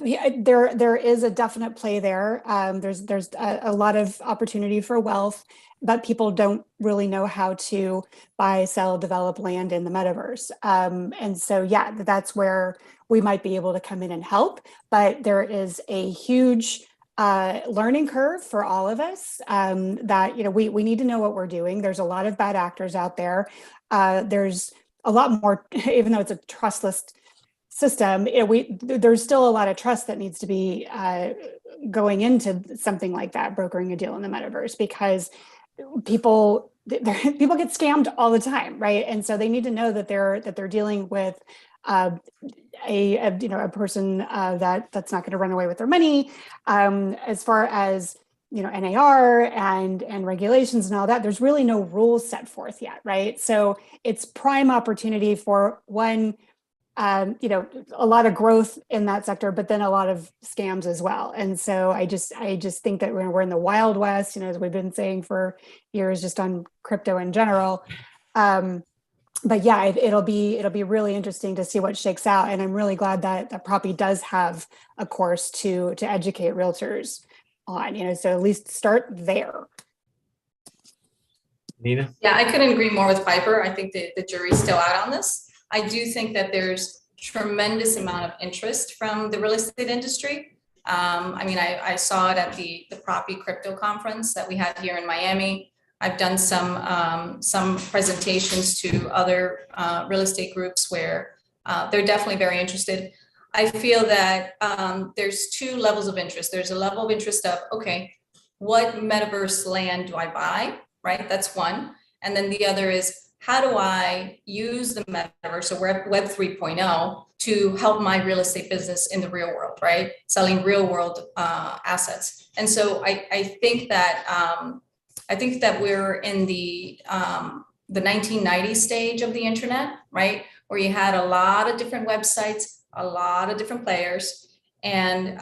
Yeah, there is a definite play there. There's a lot of opportunity for wealth, but people don't really know how to buy, sell, develop land in the metaverse. And so, yeah, that's where we might be able to come in and help. But there is a huge learning curve for all of us, that, we need to know what we're doing. There's a lot of bad actors out there. There's a lot more, even though it's a trustless system, there's still a lot of trust that needs to be going into something like that, brokering a deal in the metaverse, because people get scammed all the time, right? And so they need to know that they're dealing with a person that's not going to run away with their money. As far as NAR and regulations and all that, there's really no rules set forth yet, right? So it's prime opportunity for one, a lot of growth in that sector, but then a lot of scams as well. And so I just think that we're in the Wild West, as we've been saying for years, just on crypto in general. But yeah, it'll be really interesting to see what shakes out. And I'm really glad that Propy does have a course to educate realtors on, so at least start there. Nina? Yeah, I couldn't agree more with Piper. I think the jury's still out on this. I do think that there's tremendous amount of interest from the real estate industry. I saw it at the Propy Crypto Conference that we had here in Miami. I've done some presentations to other real estate groups where they're definitely very interested. I feel that there's two levels of interest. There's a level of interest of, okay, what metaverse land do I buy, right? That's one. And then the other is, how do I use the metaverse, or Web 3.0, to help my real estate business in the real world, right? Selling real world assets. And so I think that we're in the 1990s stage of the internet, right? Where you had a lot of different websites, a lot of different players, and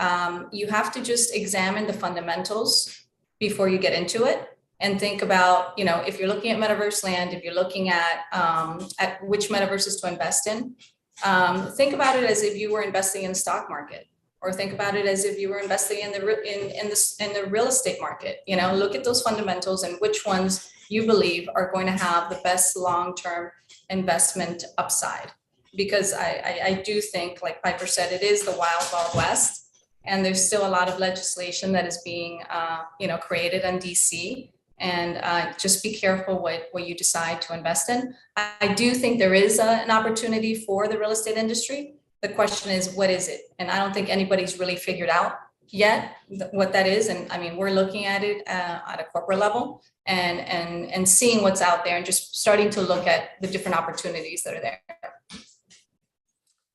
you have to just examine the fundamentals before you get into it. And think about, if you're looking at metaverse land, if you're looking at which metaverses to invest in, think about it as if you were investing in the stock market, or think about it as if you were investing in the real estate market. Look at those fundamentals and which ones you believe are going to have the best long-term investment upside. Because I do think, like Piper said, it is the wild, wild west, and there's still a lot of legislation that is being created in DC. And just be careful what you decide to invest in. I do think there is an opportunity for the real estate industry. The question is, what is it? And I don't think anybody's really figured out yet what that is. And I mean, we're looking at it at a corporate level and seeing what's out there and just starting to look at the different opportunities that are there.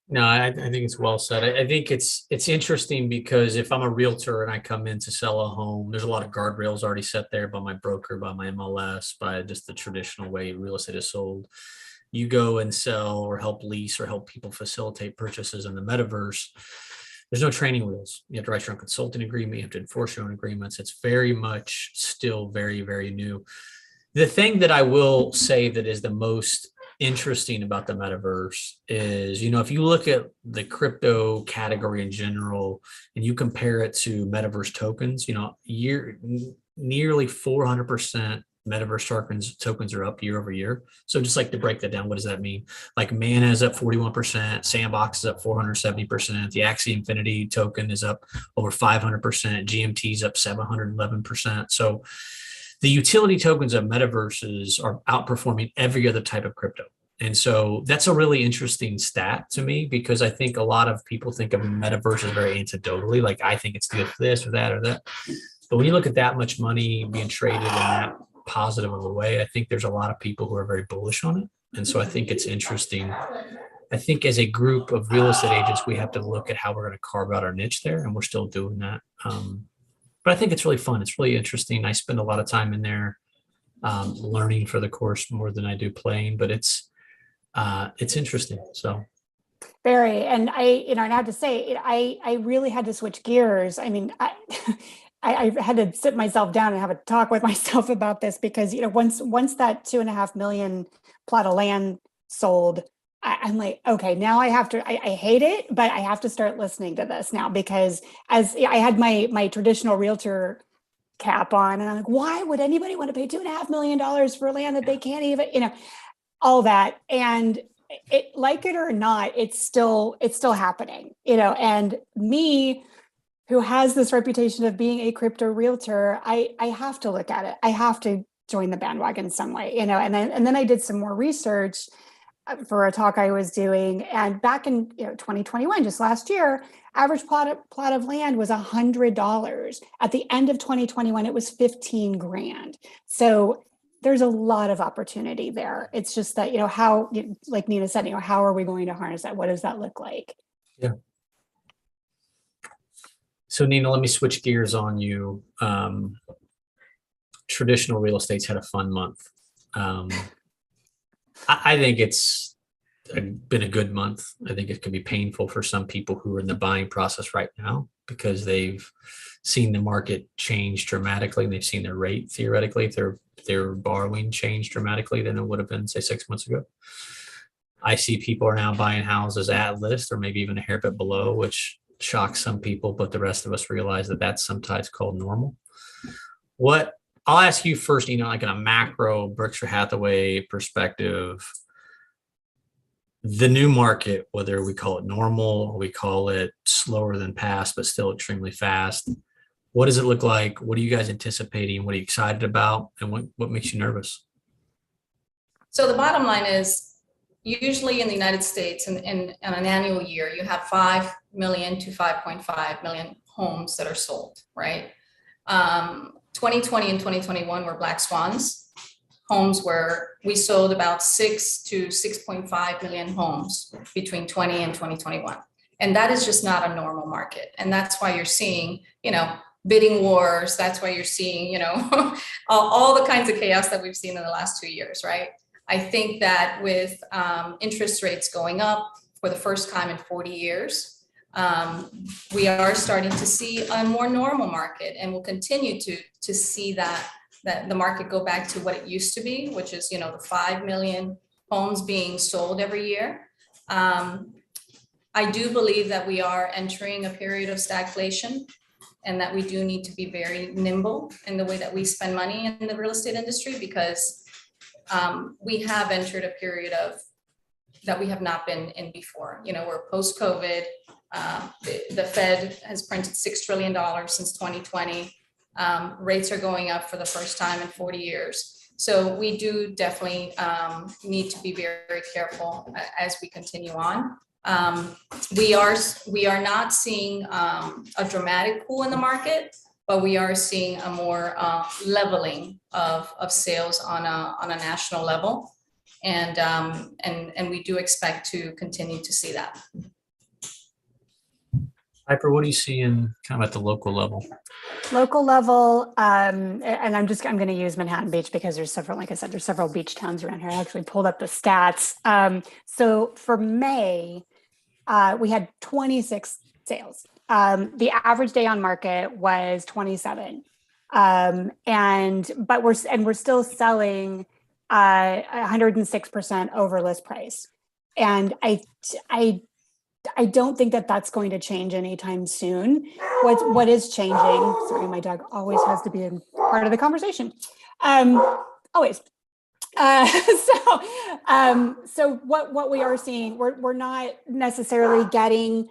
No, I think it's well said. I think it's interesting because if I'm a realtor and I come in to sell a home, there's a lot of guardrails already set there by my broker, by my MLS, by just the traditional way real estate is sold. You go and sell or help lease or help people facilitate purchases in the metaverse. There's no training wheels. You have to write your own consulting agreement. You have to enforce your own agreements. It's very much still very, very new. The thing that I will say that is the most interesting about the metaverse is, if you look at the crypto category in general and you compare it to metaverse tokens, nearly 400% metaverse tokens are up year over year. So just like to break that down, what does that mean? Like Mana is up 41%, Sandbox is up 470%, the Axie Infinity token is up over 500%, GMT is up 711%. So the utility tokens of metaverses are outperforming every other type of crypto. And so that's a really interesting stat to me, because I think a lot of people think of metaverses very anecdotally, like I think it's good for this or that or that. But when you look at that much money being traded in that positive of a way, I think there's a lot of people who are very bullish on it. And so I think it's interesting. I think as a group of real estate agents, we have to look at how we're going to carve out our niche there, and we're still doing that. But I think it's really fun. It's really interesting. I spend a lot of time in there learning for the course more than I do playing, but it's interesting. So very, and and I have to say, I really had to switch gears. I mean, I had to sit myself down and have a talk with myself about this, because once that 2.5 million plot of land sold, I'm like, okay, now I have to, I hate it, but I have to start listening to this now, because as I had my traditional realtor cap on, and I'm like, why would anybody want to pay $2.5 million for land that they can't even, all that. And it, like it or not, it's still happening, and me, who has this reputation of being a crypto realtor, I have to look at it. I have to join the bandwagon some way, and then I did some more research for a talk I was doing. And back in 2021, just last year, average plot of land was $100. At the end of 2021, it was 15 grand. So there's a lot of opportunity there. It's just that, how, like Nina said, how are we going to harness that? What does that look like? Yeah. So Nina, let me switch gears on you. Traditional real estate's had a fun month. I think it's been a good month. I think it can be painful for some people who are in the buying process right now, because they've seen the market change dramatically, and they've seen their rate theoretically, if their borrowing change dramatically than it would have been, say, 6 months ago. I see people are now buying houses at list, or maybe even a hair bit below, which shocks some people, but the rest of us realize that that's sometimes called normal. I'll ask you first, like in a macro Berkshire Hathaway perspective, the new market, whether we call it normal or we call it slower than past, but still extremely fast, what does it look like? What are you guys anticipating? What are you excited about? And what makes you nervous? So the bottom line is, usually in the United States, in an annual year, you have 5 million to 5.5 million homes that are sold, right? 2020 and 2021 were black swans. Homes where we sold about 6 to 6.5 million homes between 20 and 2021. And that is just not a normal market. And that's why you're seeing, bidding wars. That's why you're seeing, all the kinds of chaos that we've seen in the last 2 years, right? I think that with interest rates going up for the first time in 40 years, we are starting to see a more normal market, and we'll continue to see that the market go back to what it used to be, which is, the 5 million homes being sold every year. I do believe that we are entering a period of stagflation, and that we do need to be very nimble in the way that we spend money in the real estate industry, because we have entered a period that we have not been in before. We're post-COVID. The Fed has printed $6 trillion since 2020. Rates are going up for the first time in 40 years. So we do definitely need to be very, very careful as we continue on. We are not seeing a dramatic cool in the market, but we are seeing a more leveling of sales on a national level. And we do expect to continue to see that. Piper, what do you see in kind of at the local level? Local level, and I'm going to use Manhattan Beach because there's several, like I said, there's several beach towns around here. I actually pulled up the stats. So for May, we had 26 sales. The average day on market was 27. But we're still selling 106% over list price. And I don't think that that's going to change anytime soon. What is changing? Sorry, my dog always has to be a part of the conversation. Always. So what we are seeing, we're not necessarily getting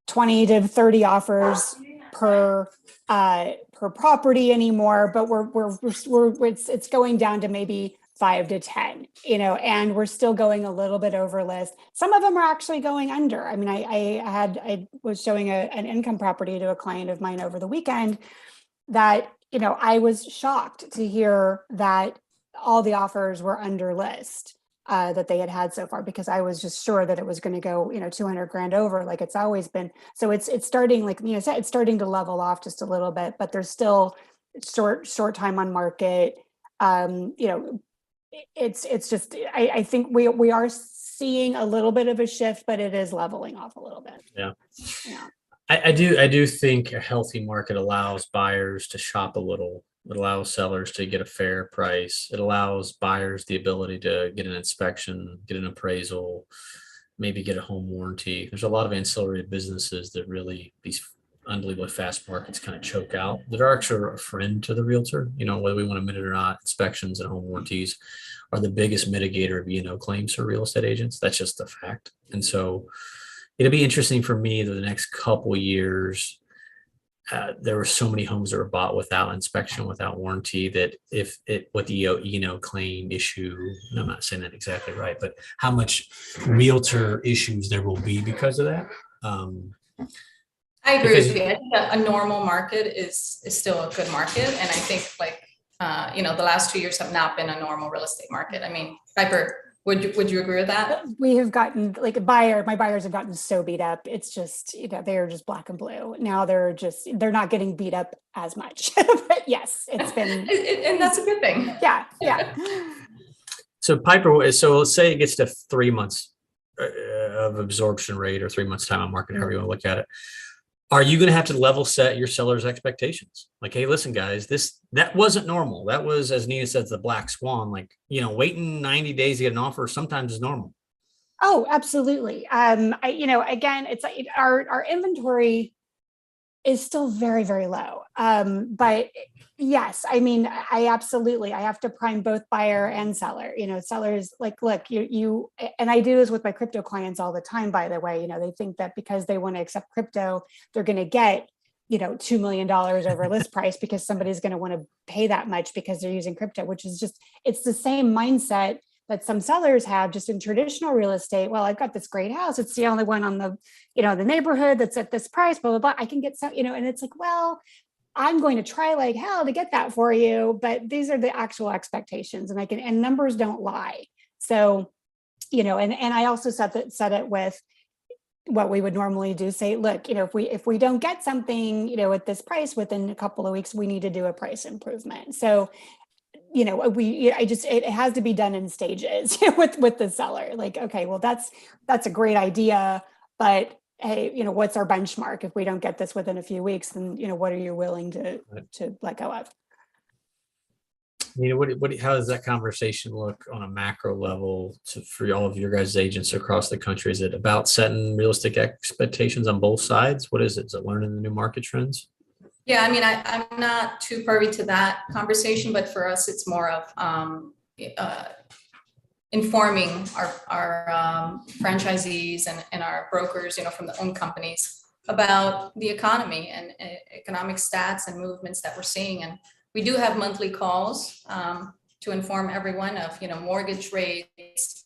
20 to 30 offers per property anymore, but it's going down to maybe 5 to 10, and we're still going a little bit over list. Some of them are actually going under. I mean, I was showing an income property to a client of mine over the weekend that, I was shocked to hear that all the offers were under list that they had so far, because I was just sure that it was going to go, 200 grand over, like it's always been. So it's starting, like Nina said, it's starting to level off just a little bit, but there's still short time on market. It's just, I think we are seeing a little bit of a shift, but it is leveling off a little bit. Yeah. Yeah. I do think a healthy market allows buyers to shop a little It allows sellers to get a fair price. It allows buyers the ability to get an inspection, get an appraisal, maybe get a home warranty. There's a lot of ancillary businesses that really these unbelievably fast markets kind of choke out, that are actually a friend to the realtor. You know, whether we want to admit it or not, inspections and home warranties are the biggest mitigator of E&O claims for real estate agents. That's just a fact. And so it'll be interesting for me that the next couple years, there were so many homes that were bought without inspection, without warranty, that if it with the E&O claim issue, and I'm not saying that exactly right, but how much realtor issues there will be because of that. I agree Because- with you. I think a normal market is still a good market. And I think the last 2 years have not been a normal real estate market. I mean, Piper, would you agree with that? We have gotten my buyers have gotten so beat up. It's just, they're just black and blue. Now they're not getting beat up as much. But yes, it's been. And that's a good thing. Yeah. So Piper, so let's say it gets to 3 months of absorption rate, or 3 months time on market, however you want to look at it. Are you going to have to level set your seller's expectations? Like, hey, listen, guys, that wasn't normal. That was, as Nina says, the black swan. Like, waiting 90 days to get an offer sometimes is normal. Oh, absolutely. Again, it's like our inventory is still very, very low. But yes, I mean, I have to prime both buyer and seller. Sellers like, look, you, and I do this with my crypto clients all the time, by the way. They think that because they want to accept crypto, they're going to get, $2 million over list price because somebody's going to want to pay that much because they're using crypto, which is it's the same mindset that some sellers have just in traditional real estate. Well, I've got this great house. It's the only one on the, the neighborhood that's at this price, blah, blah, blah. I can get some, and it's like, well, I'm going to try like hell to get that for you, but these are the actual expectations, and numbers don't lie. So, and I also said it with what we would normally do, say, look, if we don't get something, at this price within a couple of weeks, we need to do a price improvement. So, it has to be done in stages with the seller. Like, okay, well, that's a great idea, but hey, what's our benchmark? If we don't get this within a few weeks, then, what are you willing to let go of? How does that conversation look on a macro level for all of your guys' agents across the country? Is it about setting realistic expectations on both sides? What is it? Is it learning the new market trends? Yeah, I mean, I'm not too privy to that conversation, but for us, it's more of informing our franchisees and our brokers, from the owned companies about the economy and economic stats and movements that we're seeing. And we do have monthly calls to inform everyone of, mortgage rates,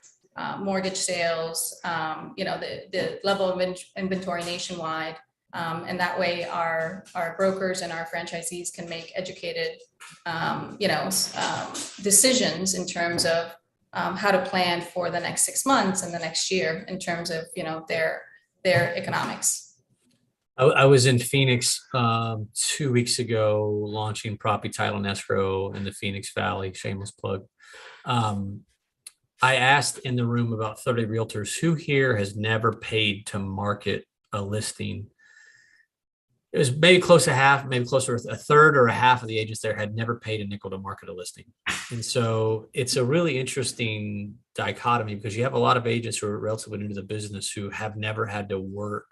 mortgage sales, the level of inventory nationwide. And that way our brokers and our franchisees can make educated, decisions in terms of how to plan for the next 6 months and the next year in terms of, their economics. I was in Phoenix 2 weeks ago launching Propy Title and Escrow in the Phoenix Valley, shameless plug. I asked in the room about 30 realtors, who here has never paid to market a listing? It was maybe close to half, maybe closer to a third or a half of the agents there had never paid a nickel to market a listing. And so it's a really interesting dichotomy, because you have a lot of agents who are relatively new to the business who have never had to work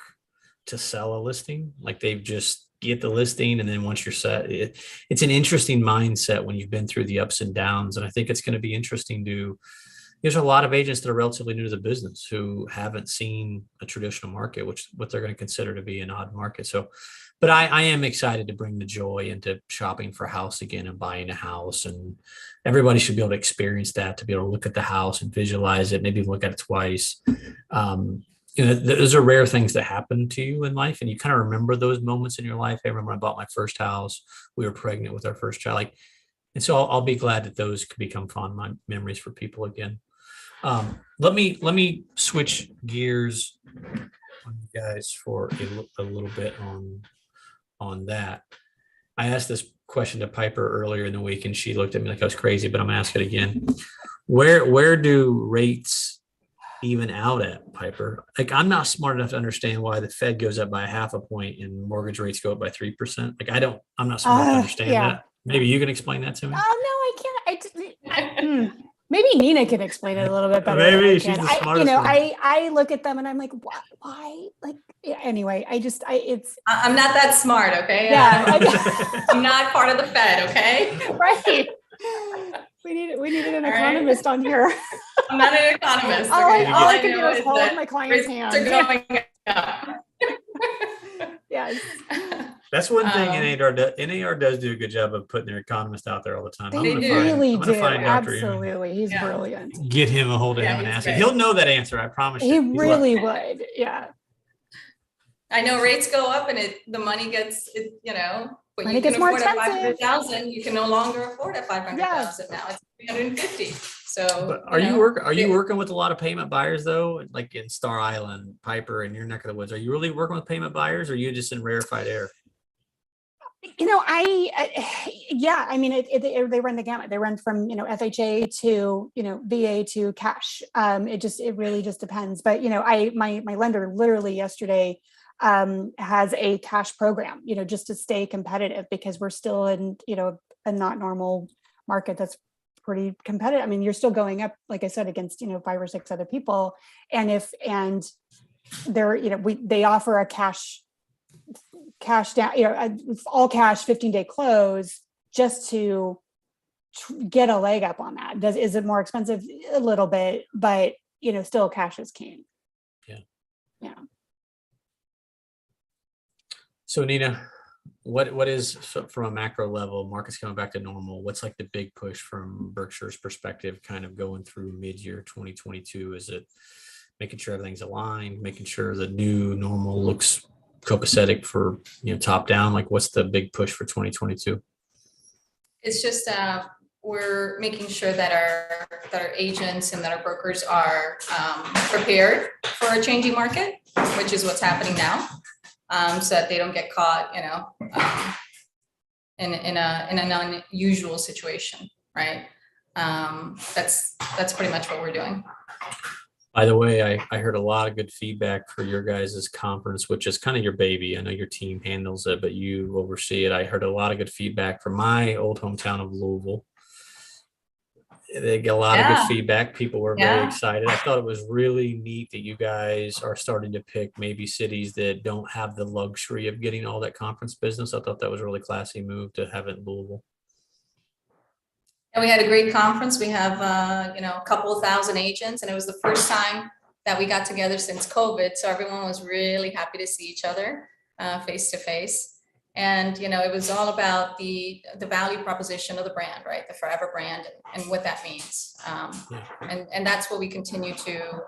to sell a listing. Like, they've just get the listing, and then once you're set, it's an interesting mindset when you've been through the ups and downs. And I think it's going to be interesting there's a lot of agents that are relatively new to the business who haven't seen a traditional market, what they're going to consider to be an odd market. So, but I am excited to bring the joy into shopping for a house again and buying a house. And everybody should be able to experience that, to be able to look at the house and visualize it, maybe look at it twice. Those are rare things that happen to you in life, and you kind of remember those moments in your life. I remember when I bought my first house, we were pregnant with our first child. And so I'll be glad that those could become fond memories for people again. Let me switch gears on you guys for a little bit on that. I asked this question to Piper earlier in the week, and she looked at me like I was crazy, but I'm gonna ask it again. Where do rates even out at, Piper? Like, I'm not smart enough to understand why the Fed goes up by 0.5 point and mortgage rates go up by 3%. Like, I'm not smart enough to understand that. Maybe you can explain that to me. Oh no, I can't. Maybe Nina can explain it a little bit better. Maybe than I she's can. the smartest one. I look at them and I'm like, why? Like, yeah, anyway, it's. I'm not that smart, okay? Yeah, I'm not part of the Fed, okay? Right. We needed an All right. economist on here. I'm not an economist. All Okay? I can do know is hold that my client's rates hand. are going up. Yes. That's one thing NAR does do a good job of putting their economist out there all the time. They I'm gonna really find, I'm do. gonna find Dr. Ian. Absolutely. He's Yeah. brilliant. Get him a hold of him and he's ask him. great. He'll know that answer. I promise He you. He's really would. Yeah. I know rates go up and the money gets, but Money you can gets more afford at expensive. 500,000. You can no longer afford at 500,000 now. It's 350. So, But are you working with a lot of payment buyers though, like in Star Island, Piper, and your neck of the woods? Are you really working with payment buyers, or are you just in rarefied air? Yeah, I mean, they run the gamut. They run from, FHA to, VA to cash. It really just depends. But, my lender literally yesterday has a cash program, just to stay competitive, because we're still in, a not normal market that's pretty competitive. I mean, you're still going up, like I said, against, 5 or 6 other people. And they're, they offer a cash down, all cash 15-day close, just to get a leg up on that. Is it more expensive? A little bit, but still cash is king. Yeah. So Nina, what is, from a macro level, markets coming back to normal? What's like the big push from Berkshire's perspective, kind of going through mid-year 2022? Is it making sure everything's aligned, making sure the new normal looks copacetic for, top down? Like, what's the big push for 2022? It's just we're making sure that our agents and that our brokers are prepared for a changing market, which is what's happening now, so that they don't get caught, in an unusual situation, right? That's pretty much what we're doing. By the way, I heard a lot of good feedback for your guys' conference, which is kind of your baby. I know your team handles it, but you oversee it. I heard a lot of good feedback from my old hometown of Louisville. They get a lot of good feedback. People were very excited. I thought it was really neat that you guys are starting to pick maybe cities that don't have the luxury of getting all that conference business. I thought that was a really classy move to have it in Louisville. And we had a great conference. We have, a couple of thousand agents, and it was the first time that we got together since COVID. So everyone was really happy to see each other face to face. And, it was all about the value proposition of the brand, right? The Forever brand, and what that means. And that's what we continue to,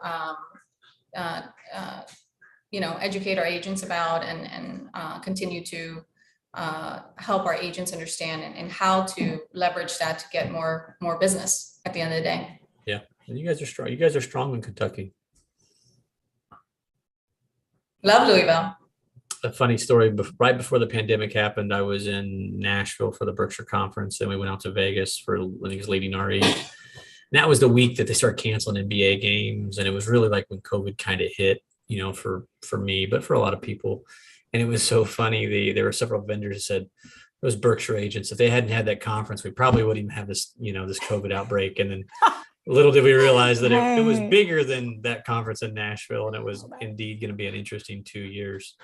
educate our agents about, and continue to help our agents understand and how to leverage that to get more business at the end of the day. Yeah, and you guys are strong. You guys are strong in Kentucky. Love Louisville. A funny story, right before the pandemic happened, I was in Nashville for the Berkshire conference. Then we went out to Vegas for, I think it was Leading RE. And that was the week that they started canceling NBA games. And it was really like when COVID kind of hit, for me, but for a lot of people. And it was so funny. There were several vendors that said, those Berkshire agents, if they hadn't had that conference, we probably wouldn't even have this, this COVID outbreak. And then little did we realize that it was bigger than that conference in Nashville. And it was indeed going to be an interesting 2 years.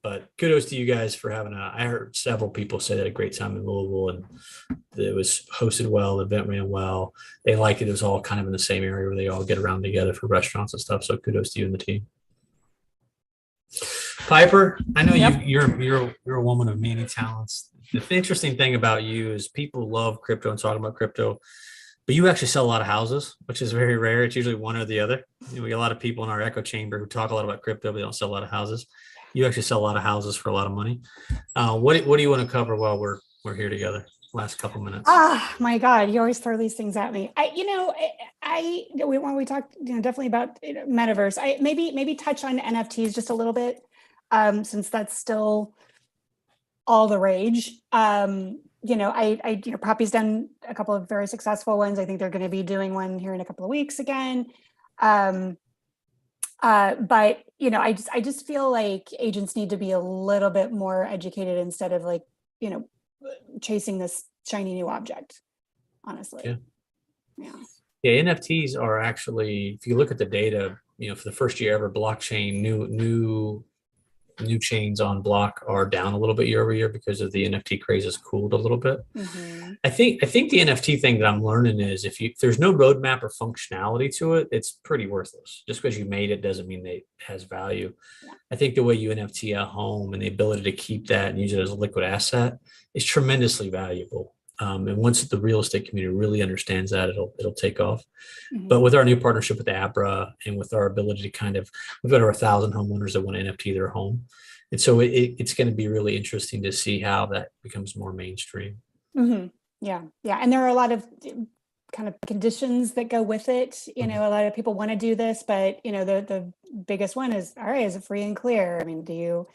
But kudos to you guys for having I heard several people say that a great time in Louisville, and it was hosted well, the event ran well. They liked it. It was all kind of in the same area where they all get around together for restaurants and stuff. So kudos to you and the team. Piper, I know you're a woman of many talents. The interesting thing about you is people love crypto and talking about crypto, but you actually sell a lot of houses, which is very rare. It's usually one or the other. We get a lot of people in our echo chamber who talk a lot about crypto, but they don't sell a lot of houses. You actually sell a lot of houses for a lot of money. What do you want to cover while we're here together? Last couple minutes. My God, you always throw these things at me. When we talked, definitely about Metaverse, I maybe touch on NFTs just a little bit, since that's still all the rage. Propy's done a couple of very successful ones. I think they're going to be doing one here in a couple of weeks again. But I just feel like agents need to be a little bit more educated, instead of chasing this shiny new object, honestly. Yeah. Yeah, NFTs are actually, if you look at the data, for the first year ever, blockchain, new chains on block are down a little bit year over year because of the NFT craze has cooled a little bit. Mm-hmm. I think the NFT thing that I'm learning is if there's no roadmap or functionality to it, it's pretty worthless. Just because you made it doesn't mean that it has value. Yeah. I think the way you NFT a home and the ability to keep that and use it as a liquid asset is tremendously valuable. And once the real estate community really understands that, it'll take off. Mm-hmm. But with our new partnership with Abra and with our ability to we've got over 1,000 homeowners that want to NFT their home. And so it's going to be really interesting to see how that becomes more mainstream. Mm-hmm. Yeah. Yeah. And there are a lot of kind of conditions that go with it. A lot of people want to do this, but the biggest one is, all right, is it free and clear? I mean, do you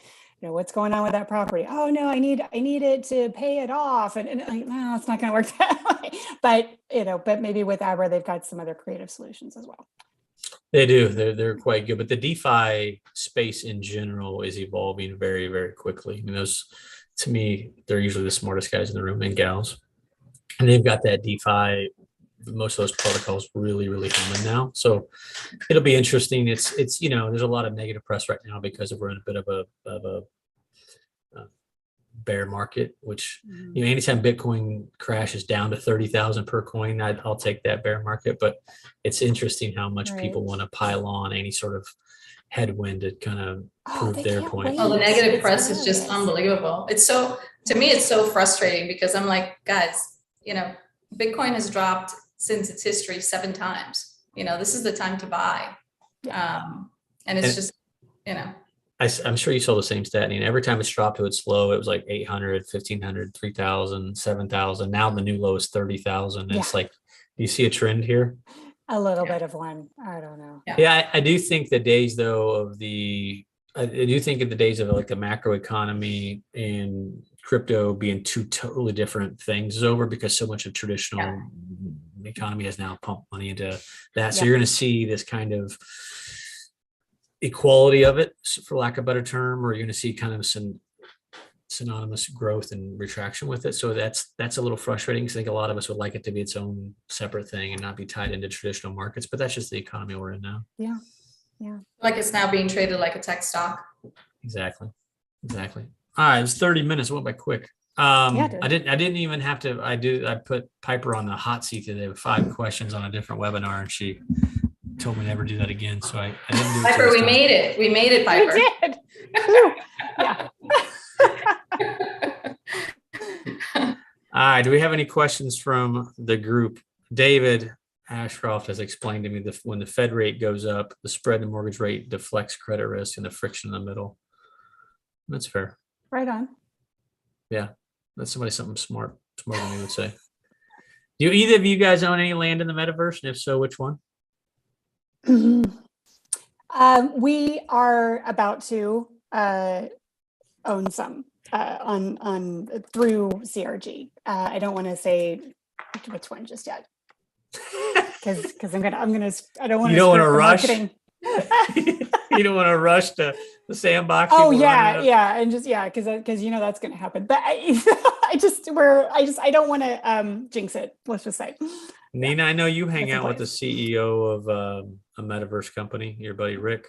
what's going on with that property? Oh no, I need it to pay it off. And like, no, it's not going to work that way. But maybe with Abra, they've got some other creative solutions as well. They do. They're quite good. But the DeFi space in general is evolving very, very quickly. I mean, those, to me, they're usually the smartest guys in the room and gals. And they've got that DeFi, most of those protocols really, really humming now. So it'll be interesting. It's there's a lot of negative press right now because we're in a bit of a bear market, which, anytime Bitcoin crashes down to 30,000 per coin, I'll take that bear market. But it's interesting how much people want to pile on any sort of headwind to kind of prove their point. Oh, the negative press is just unbelievable. To me, it's so frustrating because I'm like, guys, Bitcoin has dropped since its history 7 times. This is the time to buy. And it's just, I'm sure you saw the same stat. Every time it's dropped to its low, it was like 800, 1,500, 3,000, 7,000. Now the new low is 30,000. It's like, do you see a trend here? A little bit of one. I don't know. Yeah, I do think the days of the like the macro economy and crypto being 2 totally different things is over because so much of traditional economy has now pumped money into that. So you're going to see this kind of equality of it, for lack of a better term, or you're going to see kind of some synonymous growth and retraction with it. So that's a little frustrating because I think a lot of us would like it to be its own separate thing and not be tied into traditional markets, but that's just the economy we're in now. Yeah. Like it's now being traded like a tech stock. Exactly. All right, it was 30 minutes. It went by quick. I didn't even have to. I put Piper on the hot seat today with 5 questions on a different webinar, and she told me never do that again. So I didn't do it. Piper, we made it, Piper. We did. Yeah. All right. Do we have any questions from the group? David Ashcroft has explained to me that when the Fed rate goes up, the spread in the mortgage rate deflects credit risk and the friction in the middle. That's fair. Right on. Yeah. That's something smarter than me would say. Do either of you guys own any land in the metaverse? And if so, which one? We are about to own some on through CRG. I don't want to say which one just yet because I don't want to. You don't want to rush. You don't want to rush to the sandbox. Oh yeah, and just because that's going to happen. But I don't want to jinx it. Let's just say. Nina, I know you hang out with the CEO of a metaverse company, your buddy Rick.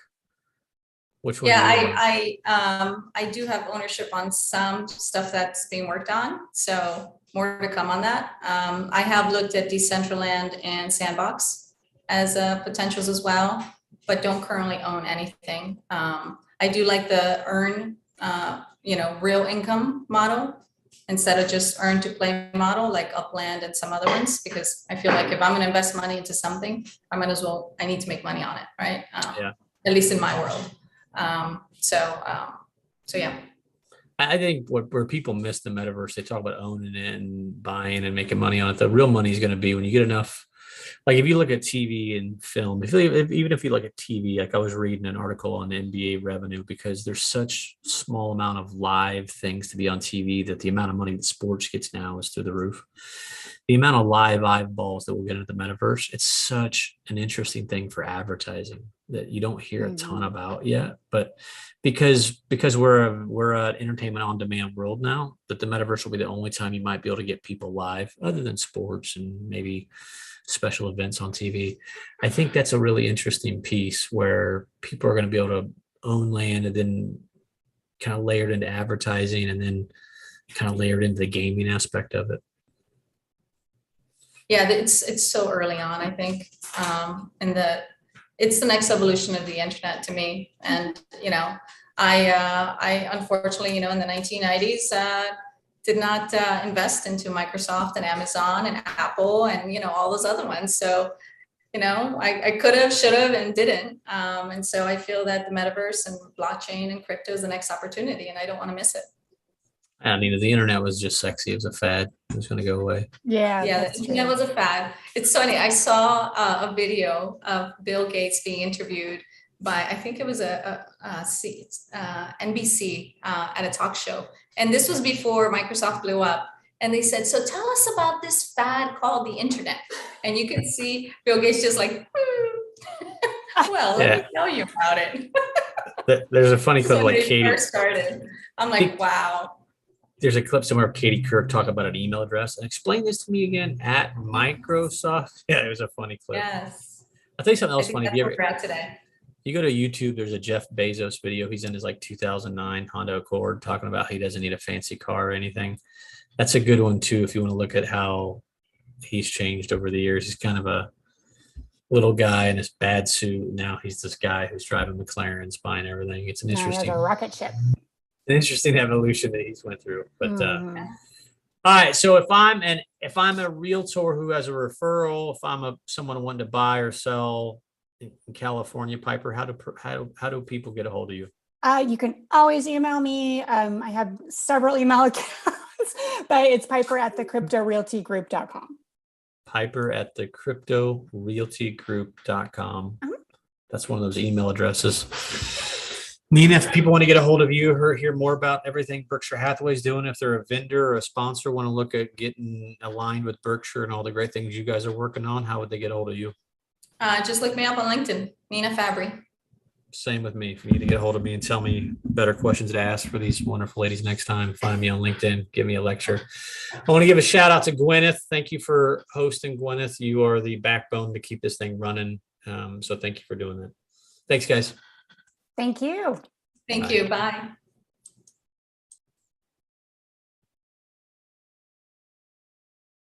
Which one? Yeah, I do have ownership on some stuff that's being worked on. So more to come on that. I have looked at Decentraland and Sandbox as potentials as well, but don't currently own anything. I do like the earn, real income model instead of just earn to play model like Upland and some other ones, because I feel like if I'm going to invest money into something, I need to make money on it, right? At least in my world. So yeah. I think where people miss the metaverse, they talk about owning it and buying and making money on it. The real money is going to be when you get enough. Like if you look at TV and film, even if you look at TV, like I was reading an article on NBA revenue because there's such small amount of live things to be on TV that the amount of money that sports gets now is through the roof. the amount of live eyeballs that we'll get into the metaverse, it's such an interesting thing for advertising that you don't hear a ton about yet. But because we're an entertainment on demand world now, that the metaverse will be the only time you might be able to get people live, other than sports and maybe special events on TV. I think that's a really interesting piece where people are going to be able to own land and then kind of layered into advertising and then kind of layered into the gaming aspect of it. Yeah, it's so early on, I think, and it's the next evolution of the internet to me. And I unfortunately, in the 1990s, did not invest into Microsoft and Amazon and Apple and all those other ones. So I could have, should have, and didn't. And so I feel that the metaverse and blockchain and crypto is the next opportunity, and I don't want to miss it. I mean, the internet was just sexy. It was a fad. It was going to go away. Yeah, the internet was a fad. It's funny. I saw a video of Bill Gates being interviewed by, I think it was NBC at a talk show. And this was before Microsoft blew up. And they said, so tell us about this fad called the internet. And you can see Bill Gates just like, well, let me tell you about it. There's a funny clip So like they Katie. first started. I'm like, wow. There's a clip somewhere of Katie Couric talk about an email address. And explain this to me again, at Microsoft. Yeah, it was a funny clip. Yes. I'll tell you something else funny. That's what we're at today. You go to YouTube, there's a Jeff Bezos video. He's in his 2009 Honda Accord talking about how he doesn't need a fancy car or anything. That's a good one too, if you want to look at how he's changed over the years. He's kind of a little guy in this bad suit. Now he's this guy who's driving McLarens, buying everything. It's an interesting, a rocket ship. An interesting evolution that he's went through. But all right, so if I'm a realtor who has a referral, if I'm someone wanting to buy or sell in California, Piper, how do people get a hold of you? You can always email me. I have several email accounts, but it's piper@thecryptorealtygroup.com. piper@thecryptorealtygroup.com. That's one of those email addresses. Nina, if people want to get a hold of you or hear more about everything Berkshire Hathaway is doing, if they're a vendor or a sponsor, want to look at getting aligned with Berkshire and all the great things you guys are working on, how would they get a hold of you? Just look me up on LinkedIn, Nina Fabbri. Same with me. If you need to get a hold of me and tell me better questions to ask for these wonderful ladies next time, find me on LinkedIn, give me a lecture. I want to give a shout out to Gwyneth. Thank you for hosting, Gwyneth. You are the backbone to keep this thing running. So thank you for doing that. Thanks, guys. Thank you. Thank you. Bye.